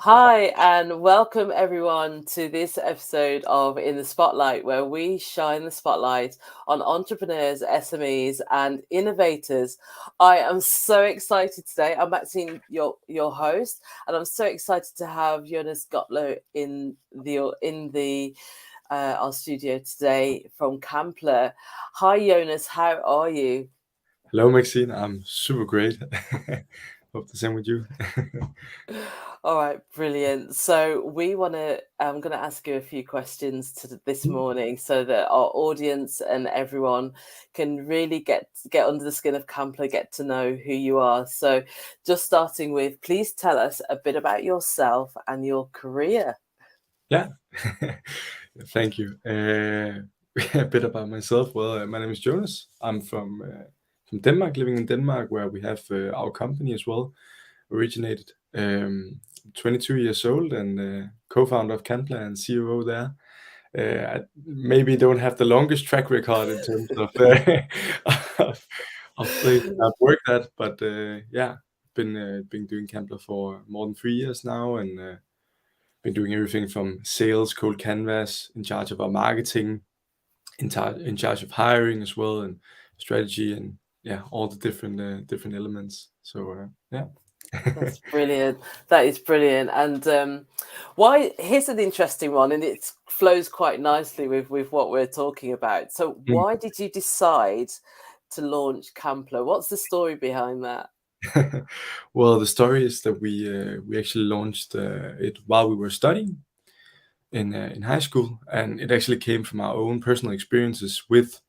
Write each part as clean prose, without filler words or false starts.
Hi, and welcome everyone to this episode of In the Spotlight, where we shine the spotlight on entrepreneurs, SMEs, and innovators. I am so excited today. I'm actually your host, and I'm so excited to have Jonas Gottler in the our studio today from Kanpla. Hi, Jonas. How are you? Hello, Maxine. I'm super great. Hope the same with you. All right, brilliant. So I'm going to ask you a few questions this morning so that our audience and everyone can really get under the skin of Campler, get to know who you are. So just starting with, please tell us a bit about yourself and your career. Yeah, thank you. A bit about myself. Well, my name is Jonas. I'm from Denmark, living in Denmark, where we have our company as well, originated. 22 years old and co-founder of Kanpla and COO there. I maybe don't have the longest track record in terms of of, of places I've worked at, but yeah, been doing Kanpla for more than 3 years now, and been doing everything from sales, cold canvas, in charge of our marketing, in charge of hiring as well, and strategy, and yeah, all the different elements. So yeah. That's brilliant. That is brilliant. And why? Here's an interesting one, and it flows quite nicely with what we're talking about. So, why did you decide to launch Campler? What's the story behind that? Well, the story is that we actually launched it while we were studying in high school, and it actually came from our own personal experiences with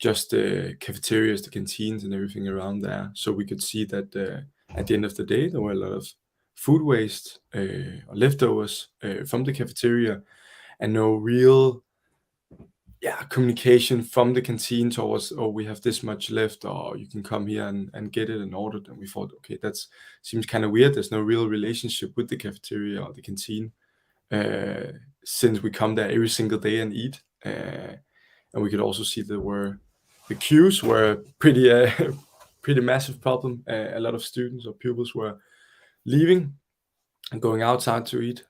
just the cafeterias, the canteens, and everything around there. So we could see that at the end of the day, there were a lot of food waste or leftovers from the cafeteria, and no real communication from the canteen towards, oh, we have this much left, or you can come here and get it and order it. And we thought, okay, that seems kind of weird. There's no real relationship with the cafeteria or the canteen, uh, since we come there every single day and eat. And we could also see the queues were pretty pretty massive problem. A lot of students or pupils were leaving and going outside to eat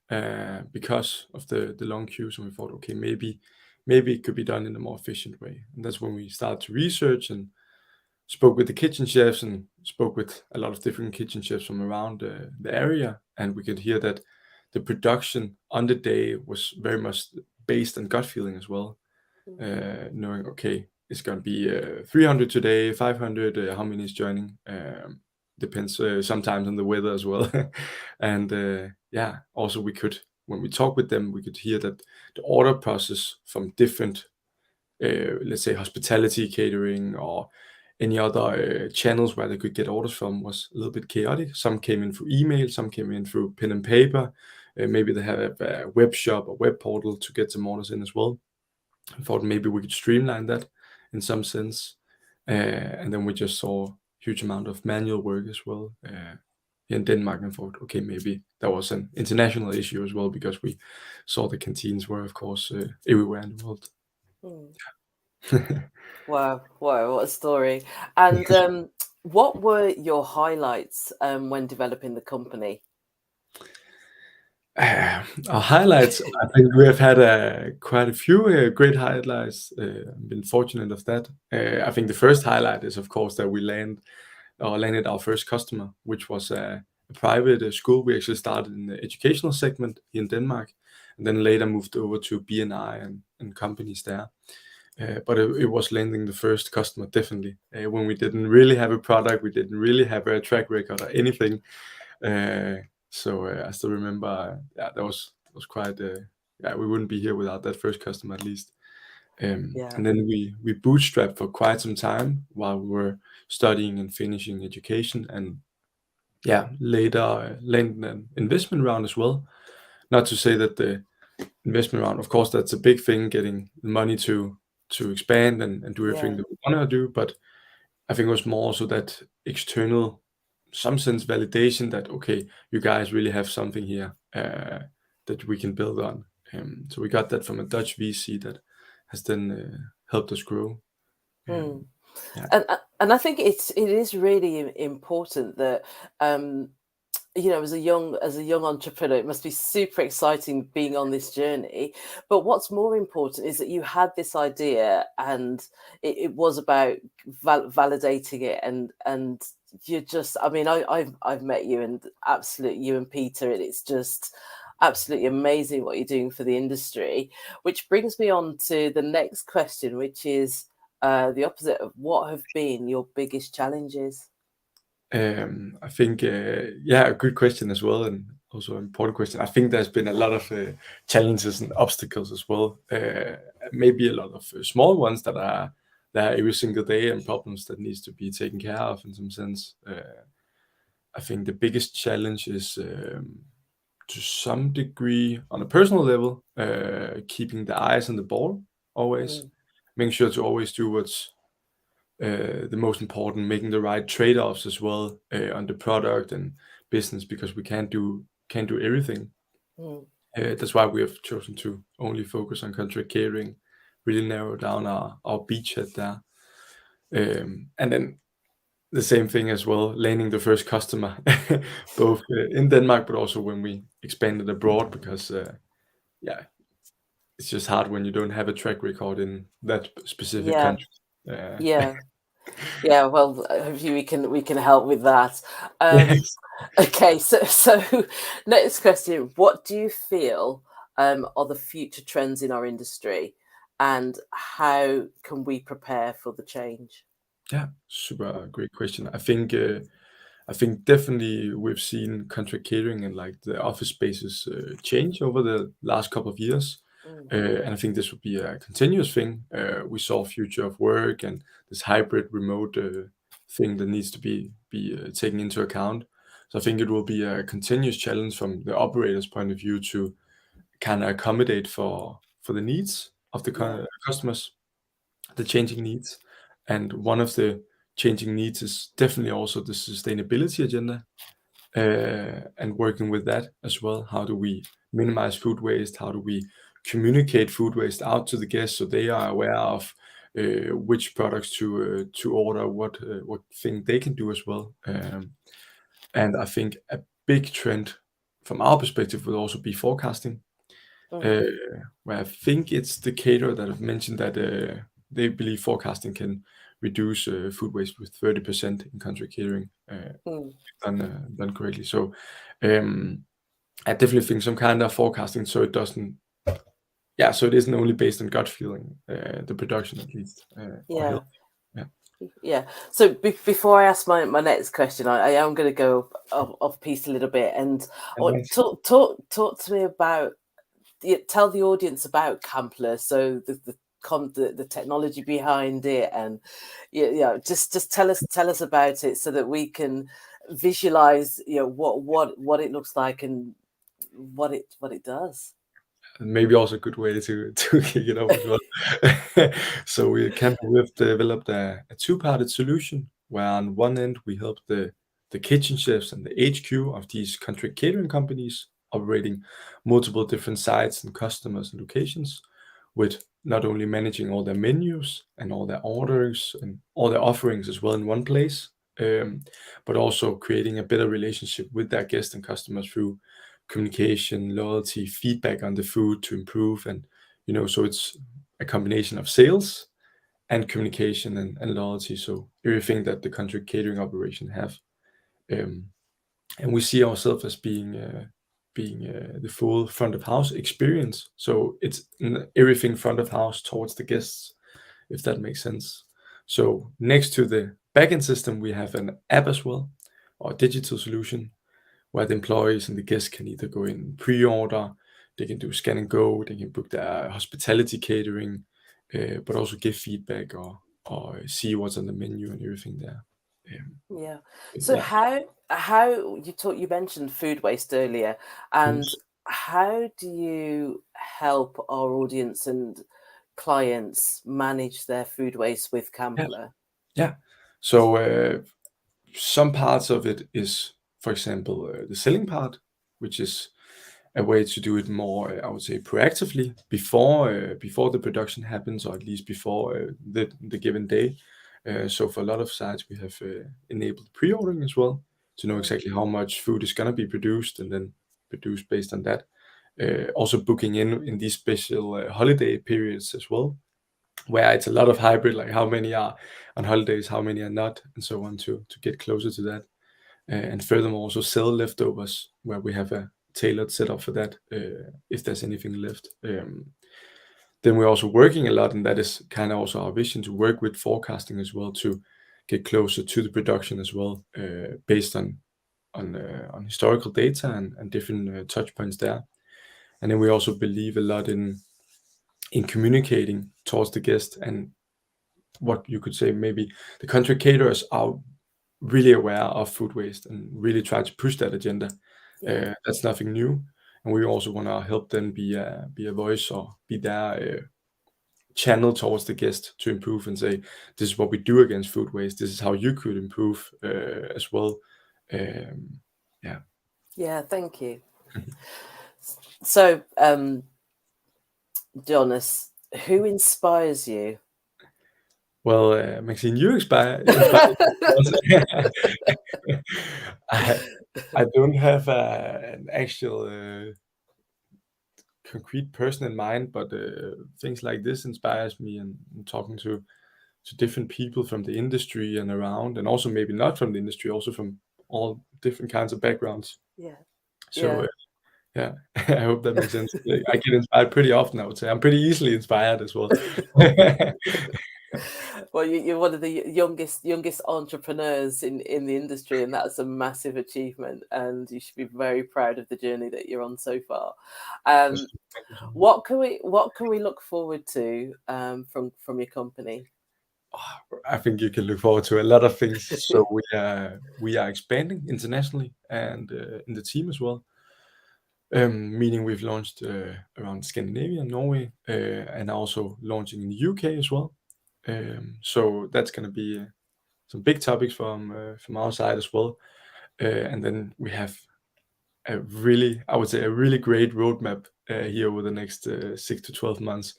because of the long queues. And we thought, okay, maybe it could be done in a more efficient way. And that's when we started to research and spoke with the kitchen chefs and spoke with a lot of different kitchen chefs from around the area. And we could hear that the production on the day was very much based on gut feeling as well. Knowing, okay, it's going to be 300 today, 500, how many is joining? Depends sometimes on the weather as well. And yeah, also when we talk with them, we could hear that the order process from different, let's say, hospitality, catering, or any other channels where they could get orders from was a little bit chaotic. Some came in through email, some came in through pen and paper. Maybe they have a web shop or web portal to get some orders in as well. I thought maybe we could streamline that in some sense. And then we just saw huge amount of manual work as well in Denmark, and thought, okay, maybe that was an international issue as well, because we saw the canteens were, of course, everywhere in the world. Mm. Wow, wow, what a story. And what were your highlights when developing the company? Our highlights, I think we have had quite a few great highlights. I've been fortunate of that. I think the first highlight is, of course, that we landed our first customer, which was a private school. We actually started in the educational segment here in Denmark, and then later moved over to BNI and companies there. But it was landing the first customer, definitely, when we didn't really have a product, we didn't really have a track record or anything. So I still remember, yeah, that was quite, yeah, we wouldn't be here without that first customer at least. Yeah. And then we bootstrapped for quite some time while we were studying and finishing education, and yeah, later landed an investment round as well. Not to say that the investment round, of course, that's a big thing, getting the money to expand and do everything Yeah. that we want to do, but I think it was more so that external, some sense validation that, okay, you guys really have something here that we can build on. So we got that from a Dutch VC that has then helped us grow. Hmm. Yeah. And I think it is really important that um, as a young entrepreneur, it must be super exciting being on this journey. But what's more important is that you had this idea, and it was about validating it, and you just, I mean, I've met you, and absolutely, you and Peter, and it's just absolutely amazing what you're doing for the industry. Which brings me on to the next question, which is the opposite of what have been your biggest challenges. I think, yeah, a good question as well, and also an important question. I think there's been a lot of challenges and obstacles as well. Maybe a lot of small ones that are there every single day, and problems that needs to be taken care of in some sense. I think the biggest challenge is, to some degree, on a personal level, keeping the eyes on the ball always, Mm, making sure to always do what's the most important, making the right trade-offs as well, on the product and business, because we can't do everything. mm, That's why we have chosen to only focus on contract catering, really narrow down our beachhead there. And then the same thing as well, landing the first customer, both in Denmark, but also when we expanded abroad, because yeah, it's just hard when you don't have a track record in that specific yeah, country. Uh, yeah. Yeah, well, hopefully we can help with that. yes. Okay, so next question: what do you feel are the future trends in our industry, and how can we prepare for the change? Yeah, super great question. I think definitely we've seen contract catering and like the office spaces change over the last couple of years, Mm, and I think this would be a continuous thing. We saw future of work and this hybrid remote thing that needs to be taken into account. So I think it will be a continuous challenge from the operator's point of view to kind of accommodate for the needs of the yeah, customers, the changing needs. And one of the changing needs is definitely also the sustainability agenda, and working with that as well. How do we minimize food waste? How do we communicate food waste out to the guests so they are aware of which products to order, what thing they can do as well. And I think a big trend from our perspective will also be forecasting, mm, uh, where I think it's the caterer that have mentioned that they believe forecasting can reduce food waste with 30% in country catering, mm, done correctly. So um, I definitely think some kind of forecasting, so it doesn't, yeah, so it isn't only based on gut feeling, the production at least, or yeah. health. Yeah. Yeah. So before I ask my next question, I am going to go off piece a little bit, and And nice. talk to me about, tell the audience about Kanpla. So the technology behind it, and just tell us about it so that we can visualize what it looks like and what it does. And maybe also a good way to kick it off as well. So we've developed a two-parted solution where on one end we help the kitchen chefs and the HQ of these contract catering companies operating multiple different sites and customers and locations, with not only managing all their menus and all their orders and all their offerings as well in one place, um, but also creating a better relationship with their guests and customers through communication, loyalty, feedback on the food to improve. And, so it's a combination of sales and communication and loyalty. So everything that the country catering operation have. Um, and we see ourselves as being the full front of house experience. So it's everything front of house towards the guests, if that makes sense. So next to the backend system, we have an app as well, or a digital solution, where the employees and the guests can either go in pre-order, they can do scan and go, they can book their hospitality catering, but also give feedback or see what's on the menu and everything there. Um, Yeah. So yeah, how you mentioned food waste earlier, and yes, how do you help our audience and clients manage their food waste with yeah, Campler? yeah. So some parts of it is, for example, the selling part, which is a way to do it more, I would say, proactively before the production happens, or at least before the given day. So for a lot of sites, we have enabled pre-ordering as well, to know exactly how much food is gonna be produced and then produce based on that. Also booking in these special holiday periods as well, where it's a lot of hybrid, like how many are on holidays, how many are not, and so on, to get closer to that. And furthermore, also sell leftovers, where we have a tailored setup for that, if there's anything left. Then we're also working a lot, and that is kind of also our vision, to work with forecasting as well, to get closer to the production as well, based on historical data and different touch points there. And then we also believe a lot in communicating towards the guest, and what you could say, maybe the country caterers are really aware of food waste and really try to push that agenda. Yeah. That's nothing new, and we also want to help them be a voice, or be their channel towards the guest, to improve and say, this is what we do against food waste, this is how you could improve as well. Yeah. Yeah, thank you. So, Jonas, who inspires you? Well, Maxine, you inspire I, I don't have an actual concrete person in mind, but things like this inspires me, and talking to different people from the industry and around, and also maybe not from the industry, also from all different kinds of backgrounds. Yeah. So Yeah. yeah, I hope that makes sense. I get inspired pretty often, I would say. I'm pretty easily inspired as well. Well, you're one of the youngest entrepreneurs in the industry, and that's a massive achievement. And you should be very proud of the journey that you're on so far. Um, Thank you so much. what can we look forward to from your company? I think you can look forward to a lot of things. So we are expanding internationally, and in the team as well. Meaning we've launched around Scandinavia and Norway, and also launching in the UK as well. So that's going to be some big topics from our side as well. And then we have I would say, a really great roadmap here over the next 6 to 12 months,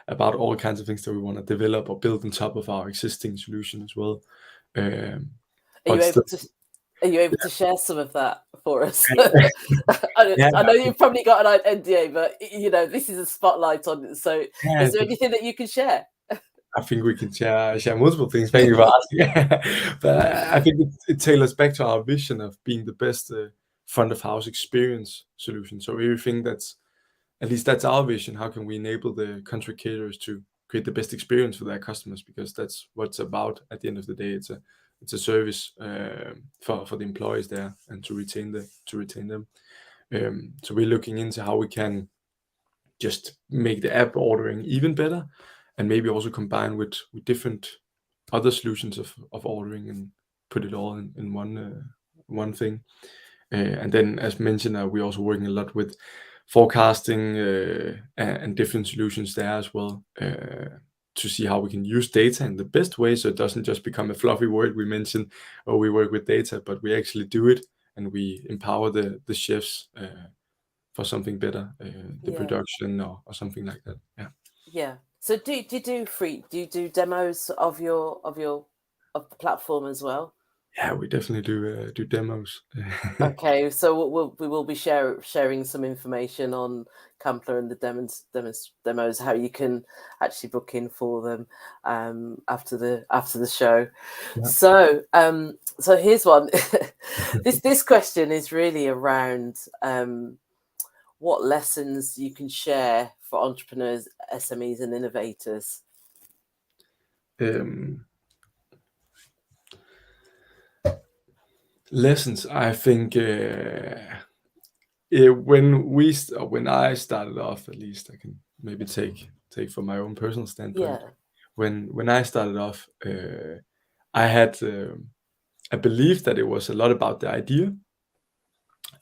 about all kinds of things that we want to develop or build on top of our existing solution as well. Are you But still, able to are you able to share some of that for us? yeah, I know I you've probably got an NDA, but this is a spotlight on it. So, is there think, anything that you can share? I think we can share multiple things. Thank you for asking. But I think it tailors back to our vision of being the best front of house experience solution. So everything that's, at least that's our vision. How can we enable the country caterers to create the best experience for their customers? Because that's what it's about. At the end of the day, it's a service for the employees there, and to retain them. So we're looking into how we can just make the app ordering even better, and maybe also combine with different other solutions of ordering, and put it all in one thing. And then, as mentioned, we're also working a lot with forecasting and different solutions there as well, to see how we can use data in the best way, so it doesn't just become a fluffy word we mention, or we work with data, but we actually do it, and we empower the chefs for something better, the Yeah, production, or something like that. Yeah. yeah. So, do you do demos of the platform as well? Yeah, we definitely do demos. Okay, so we will be sharing some information on Kanpla and the demos, how you can actually book in for them after the show. Yeah. So here's one. This question is really around what lessons you can share for entrepreneurs, SMEs, and innovators. Um, Lessons, I think, when I started off, at least I can maybe take from my own personal standpoint. Yeah, When I started off, I had a belief that it was a lot about the idea.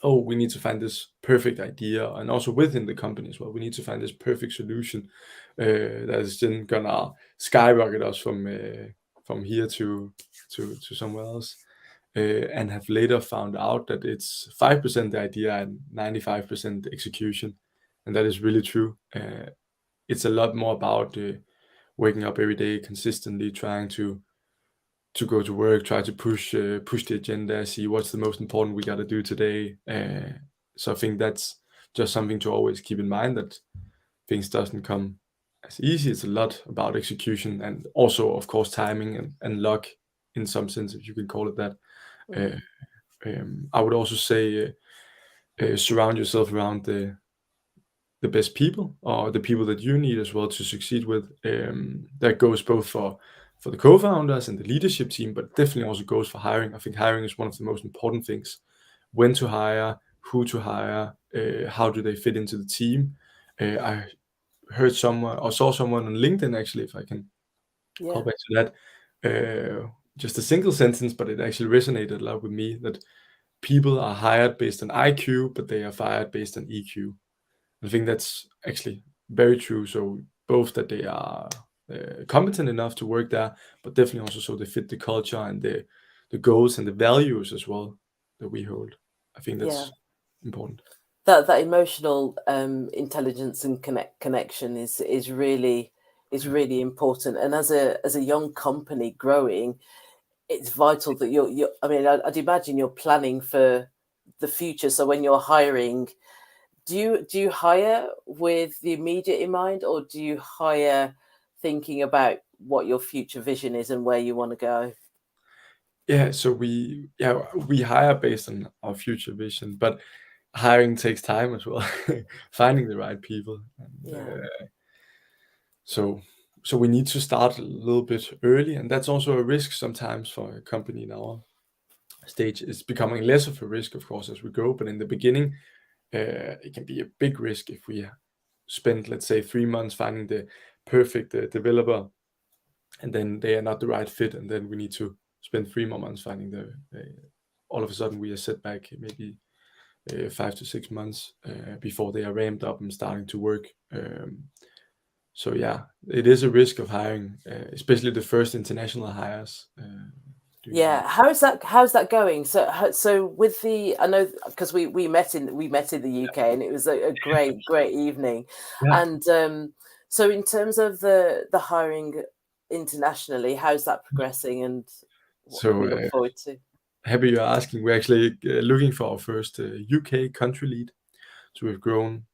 Oh, we need to find this perfect idea, and also within the company as well, we need to find this perfect solution that is then gonna skyrocket us from here to somewhere else. And have later found out that it's 5% the idea and 95% execution, and that is really true. It's a lot more about waking up every day consistently, trying to to go to work, try to push the agenda, see what's the most important we got to do today. So I think that's just something to always keep in mind, that things doesn't come as easy. It's a lot about execution, and also of course timing and luck in some sense, if you can call it that. Mm. I would also say surround yourself around the best people, or the people that you need as well to succeed with. That goes both for the co-founders and the leadership team, but definitely also goes for hiring. I think hiring is one of the most important things. When to hire, who to hire, how do they fit into the team. I heard someone, or saw someone on LinkedIn actually, if I can call Yeah. back to that, just a single sentence, but it actually resonated a lot with me, that people are hired based on IQ, but they are fired based on EQ. I think that's actually very true. So both that they are competent enough to work there, but definitely also so they fit the culture and the goals and the values as well that we hold. I think Yeah. that's important. That emotional intelligence and connection is really important. And as a young company growing, it's vital that you're I mean, I'd imagine you're planning for the future. So when you're hiring, do you hire with the immediate in mind, or do you hire thinking about what your future vision is and where you want to go? Yeah, so we hire based on our future vision, but hiring takes time as well. Finding the right people, and Yeah. so we need to start a little bit early, and that's also a risk sometimes for a company in our stage. It's becoming less of a risk, of course, as we go, but in the beginning, it can be a big risk if we spend, let's say, 3 months finding the perfect developer, and then they are not the right fit, and then we need to spend 3 more months finding all of a sudden we are set back maybe 5 to 6 months before they are ramped up and starting to work. So yeah, it is a risk of hiring, especially the first international hires. Yeah, how's that going? So so with the, I know because we met in the UK, and it was a great evening. Yeah. And so in terms of the hiring internationally, how's that progressing, and what can So we look forward to? happy you're asking. We're actually looking for our first UK country lead. So we've grown,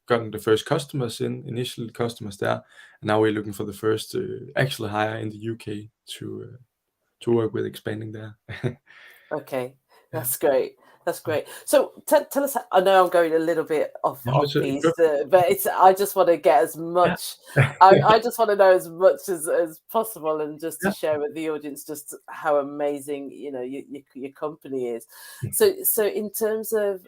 gotten the first customers in, initial customers there, and now we're looking for the first actual hire in the UK to work with expanding there. Okay, Yeah. that's great. That's great. So tell us. I know I'm going a little bit off No, off it's piece, perfect. but it's. I just want to get as Yeah. much. I just want to know as much as possible, and just to Yeah. share with the audience just how amazing your company is. So in terms of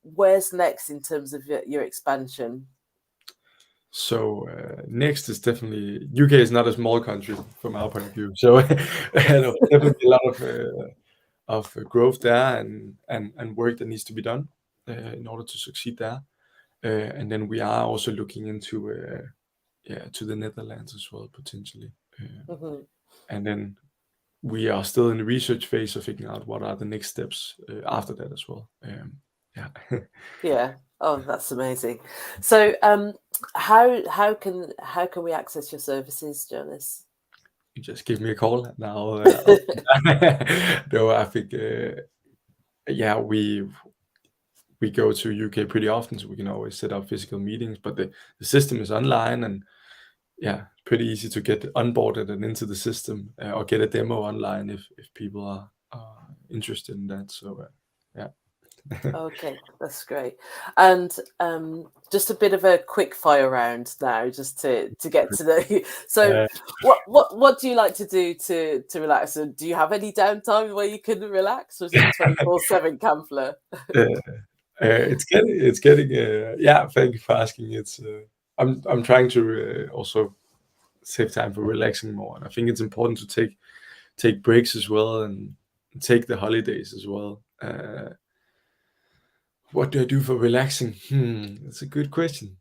where's next in terms of your expansion? So next is definitely UK is not a small country from our point of view. So definitely a lot of growth there, and work that needs to be done in order to succeed there. And then we are also looking into to the Netherlands as well, potentially. Hmm. And then we are still in the research phase of figuring out what are the next steps after that as well. Yeah. Yeah. Oh, that's amazing. So how can we access your services, Jonas? You just give me a call and no, I think yeah, we go to UK pretty often, so we can always set up physical meetings. But the system is online, and yeah, pretty easy to get onboarded and into the system, or get a demo online if people are interested in that. So yeah. Okay, that's great. And just a bit of a quick fire round now, just to get to know you. So, Uh, what do you like to do to relax? And do you have any downtime where you can relax, or is it 24/7 Kanpla? uh, it's getting yeah. Thank you for asking. I'm trying to also save time for relaxing more, and I think it's important to take breaks as well, and take the holidays as well. What do I do for relaxing? That's a good question.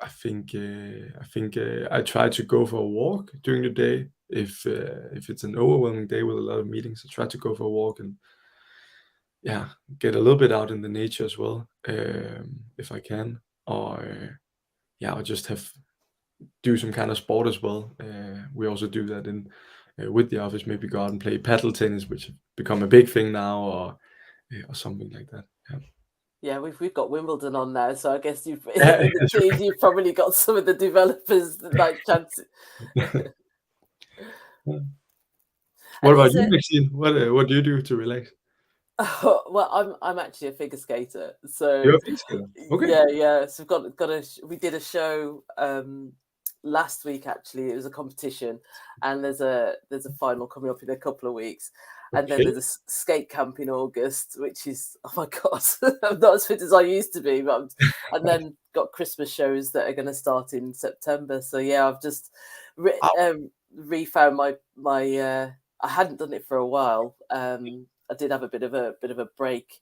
I think I try to go for a walk during the day. If it's an overwhelming day with a lot of meetings, I try to go for a walk and yeah, get a little bit out in the nature as well, if I can. Or yeah, I'll just have do some kind of sport as well. We also do that in with the office. Maybe go out and play paddle tennis, which have become a big thing now, or something like that. Yeah. Yeah, we've got Wimbledon on now, so I guess you've Yeah, in the that's team you've probably got some of the developers that like chance. right. Yeah. What And about is you, it? Maxine? What do you do to relax? Well, I'm actually a figure skater, You're so a figure skater. Okay. yeah. So we did a show last week. Actually, it was a competition, and there's a final coming up in a couple of weeks, and then Okay. there's a skate camp in August, which is, oh my god, I'm not as fit as I used to be. And then got Christmas shows that are going to start in September. So yeah, I've just refound my. I hadn't done it for a while. I did have a bit of a break,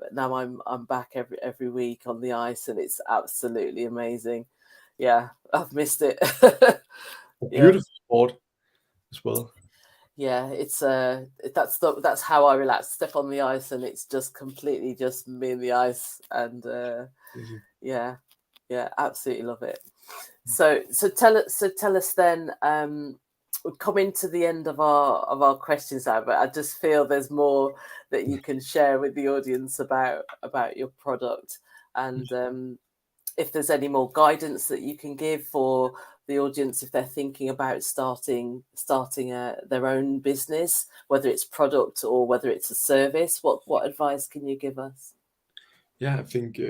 but now I'm back every week on the ice, and it's absolutely amazing. Yeah, I've missed it. A Yeah, beautiful sport as well. yeah. It's that's how I relax. Step on the ice, and it's just completely just me and the ice, and Amazing. yeah, yeah, absolutely love it. So tell us then. We're coming to the end of our questions now, but I just feel there's more that you can share with the audience about your product, and if there's any more guidance that you can give for the audience if they're thinking about starting their own business, whether it's product or whether it's a service. What advice can you give us? Yeah, I think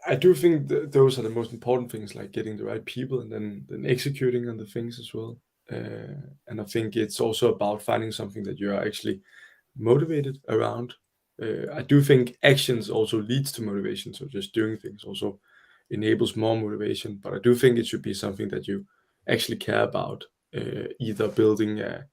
I do think those are the most important things, like getting the right people and then executing on the things as well. And I think it's also about finding something that you are actually motivated around. I do think actions also leads to motivation. So just doing things also enables more motivation. But I do think it should be something that you actually care about. Either building a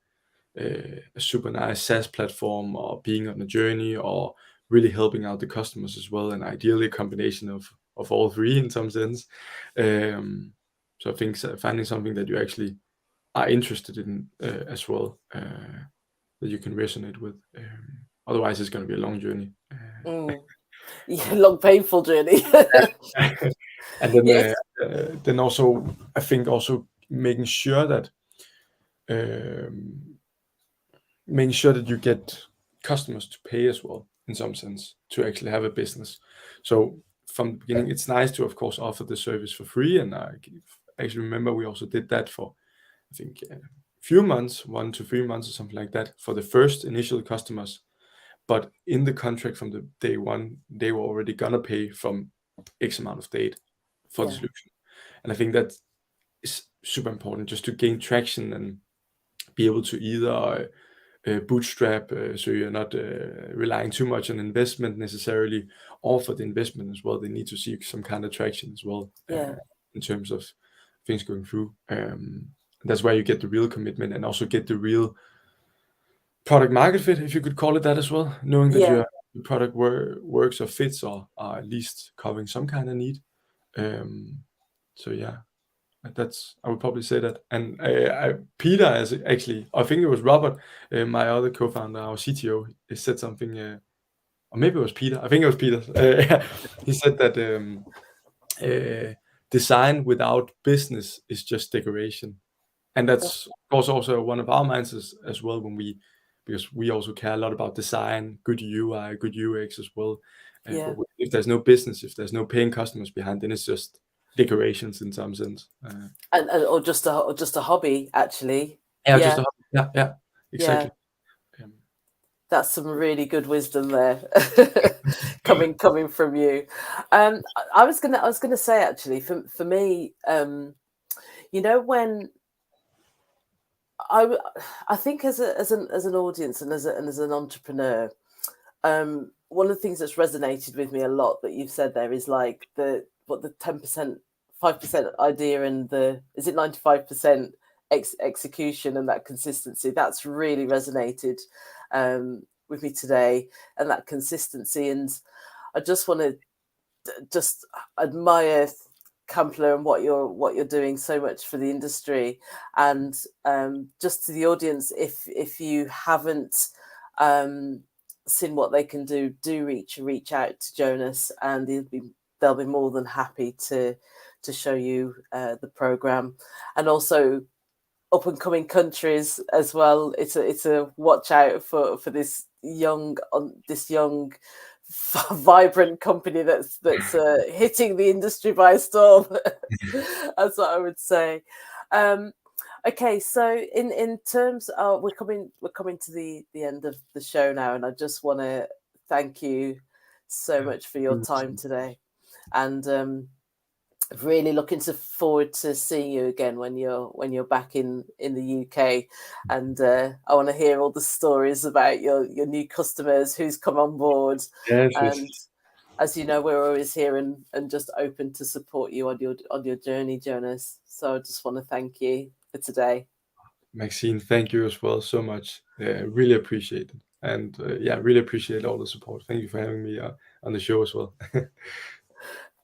super nice SaaS platform, or being on a journey, or really helping out the customers as well, and ideally a combination of all three in some sense. So I think finding something that you actually are interested in as well, that you can resonate with. Otherwise, it's going to be a long journey. Mm. Yeah, long painful journey. And then Yes. then also I think also um, making sure that you get customers to pay as well, in some sense, to actually have a business. So from the beginning, it's nice to, of course, offer the service for free. And I actually remember we also did that for, I think, a few months, 1 to 3 months or something like that, for the first initial customers. But in the contract from the day one, they were already gonna pay from X amount of date for the Yeah. solution. And I think that is super important, just to gain traction and be able to either bootstrap, so you're not relying too much on investment necessarily, or for the investment as well, they need to see some kind of traction as well, Yeah. in terms of things going through. That's where you get the real commitment, and also get the real product market fit, if you could call it that as well, knowing that Yeah. your product works or fits, or are at least covering some kind of need. So yeah, I would probably say that. And Peter, as actually, I think it was Robert, my other co-founder, our CTO, he said something, or maybe it was Peter. I think it was Peter. He said that design without business is just decoration. And that's of course also one of our minds as well, because we also care a lot about design, good UI, good UX as well. Yeah. But if there's no business, if there's no paying customers behind, then it's just decorations in some sense. And or just a hobby, actually. Yeah, just Yeah. a hobby. Yeah, Yeah. exactly. Um, That's some really good wisdom there, coming from you. I was gonna say, actually, for me, when I w- I think as an audience, and as an entrepreneur, one of the things that's resonated with me a lot that you've said there is like the 10%, 5% idea, and the is it 95% execution, and that consistency. That's really resonated with me today, and that consistency. And I just want to just admire Kanpla and what you're doing so much for the industry. And just to the audience, if you haven't seen what they can do, do reach out to Jonas, and he'll be they'll be more than happy to show you the program, and also up and coming countries as well. It's a watch out for this young vibrant company that's hitting the industry by storm. That's what I would say. Okay, so in terms of we're coming to the end of the show now, and I just want to thank you so much for your time today, and really looking forward to seeing you again when you're back in the UK, and I want to hear all the stories about your new customers, who's come on board, Yes, yes. and as you know, we're always here and just open to support you on your journey, Jonas. So I just want to thank you for today. Maxine, thank you as well so much. Really appreciate it. And yeah, really appreciate all the support. Thank you for having me on the show as well.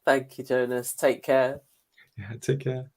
Thank you, Jonas. Take care. Yeah, take care.